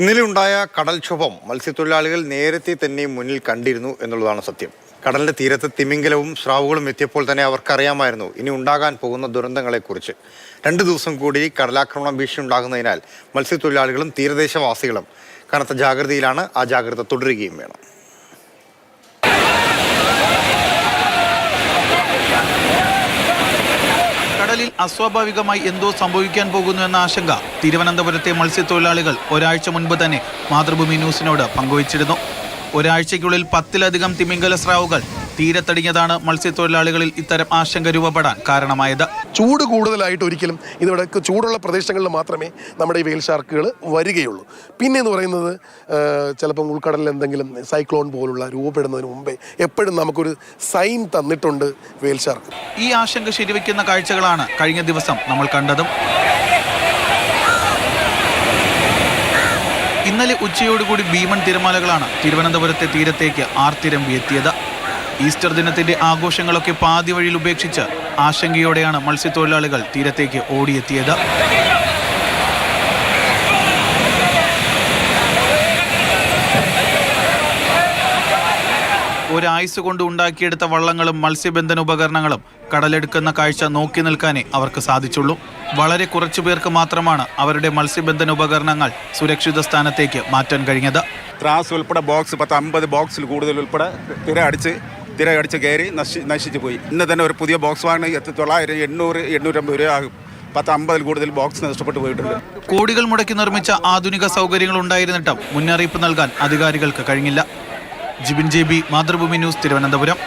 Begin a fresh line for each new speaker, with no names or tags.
ഇന്നലെ ഉണ്ടായ കടൽക്ഷോഭം മത്സ്യത്തൊഴിലാളികൾ നേരത്തെ തന്നെ മുന്നിൽ കണ്ടിരുന്നു എന്നുള്ളതാണ് സത്യം. കടലിന്റെ തീരത്ത് തിമിംഗലവും സ്രാവുകളും എത്തിയപ്പോൾ തന്നെ അവർക്കറിയാമായിരുന്നു ഇനി ഉണ്ടാകാൻ പോകുന്ന ദുരന്തങ്ങളെക്കുറിച്ച്. 2 ദിവസം കൂടി കടലാക്രമണ ഭീഷണി ഉണ്ടാകുന്നതിനാൽ മത്സ്യത്തൊഴിലാളികളും തീരദേശവാസികളും കനത്ത ജാഗ്രതയിലാണ്. ആ ജാഗ്രത തുടരുകയും വേണം.
കടലിൽ അസ്വാഭാവികമായി എന്തോ സംഭവിക്കാൻ പോകുന്നു എന്ന ആശങ്ക തിരുവനന്തപുരത്തെ മത്സ്യത്തൊഴിലാളികൾ ഒരാഴ്ച മുൻപ് തന്നെ മാതൃഭൂമി ന്യൂസിനോട് പങ്കുവച്ചിരുന്നു. ഒരാഴ്ചയ്ക്കുള്ളിൽ 10-ലധികം തിമിംഗല സ്രാവുകൾ തീരത്തടിഞ്ഞതാണ് മത്സ്യത്തൊഴിലാളികളിൽ ഇത്തരം ആശങ്ക രൂപപ്പെടാൻ കാരണമായത്.
ചൂട് കൂടുതലായിട്ട് ഒരിക്കലും ഇതിവിടെ ചൂടുള്ള പ്രദേശങ്ങളിൽ മാത്രമേ നമ്മുടെ ഈ വെയിൽ ഷാർക്കുകൾ വരികയുള്ളൂ. പിന്നെ എന്ന് പറയുന്നത് ചിലപ്പം ഉൾക്കടലിൽ എന്തെങ്കിലും സൈക്ലോൺ പോലുള്ള രൂപപ്പെടുന്നതിന് മുമ്പേ എപ്പോഴും നമുക്കൊരു സൈൻ തന്നിട്ടുണ്ട് വെയിൽ ഷാർക്ക്.
ഈ ആശങ്ക ശരിവെക്കുന്ന കാഴ്ചകളാണ് കഴിഞ്ഞ ദിവസം നമ്മൾ കണ്ടതും. ഇന്നലെ ഉച്ചയോടുകൂടി ഭീമൻ തിരമാലകളാണ് തിരുവനന്തപുരത്തെ തീരത്തേക്ക് ആർത്തിരമ്പിയെത്തിയത്. ഈസ്റ്റർ ദിനത്തിന്റെ ആഘോഷങ്ങളൊക്കെ പാതി വഴിയിൽ ഉപേക്ഷിച്ച് ആശങ്കയോടെയാണ് മത്സ്യത്തൊഴിലാളികൾ തീരത്തേക്ക് ഓടിയെത്തിയത്. ഒരായുസ് കൊണ്ട് ഉണ്ടാക്കിയെടുത്ത വള്ളങ്ങളും മത്സ്യബന്ധന ഉപകരണങ്ങളും കടലെടുക്കുന്ന കാഴ്ച നോക്കി നിൽക്കാനേ അവർക്ക് സാധിച്ചുള്ളൂ. വളരെ കുറച്ചു പേർക്ക് മാത്രമാണ് അവരുടെ മത്സ്യബന്ധന ഉപകരണങ്ങൾ സുരക്ഷിത സ്ഥാനത്തേക്ക് മാറ്റാൻ കഴിഞ്ഞത്.
ത്രാസ് ഉൾപ്പെടെ ബോക്സ് 50 ബോക്സിൽ കൂടുതൽ ഉൾപ്പെടെ തിര അടിച്ച് കയറി നശിച്ചു പോയി. ഇന്ന് തന്നെ ഒരു പുതിയ ബോക്സ് വാങ്ങി 900, 800, 850 രൂപ ആകും. 50 കൂടുതൽ ബോക്സ് നഷ്ടപ്പെട്ടു പോയിട്ടുണ്ട്.
കോടികൾ മുടക്കി നിർമ്മിച്ച ആധുനിക സൗകര്യങ്ങൾ ഉണ്ടായിരുന്നിട്ടും മുന്നറിയിപ്പ് നൽകാൻ അധികാരികൾക്ക് കഴിഞ്ഞില്ല. Jibin JB, Mathrubhumi news, Thiruvananthapuram.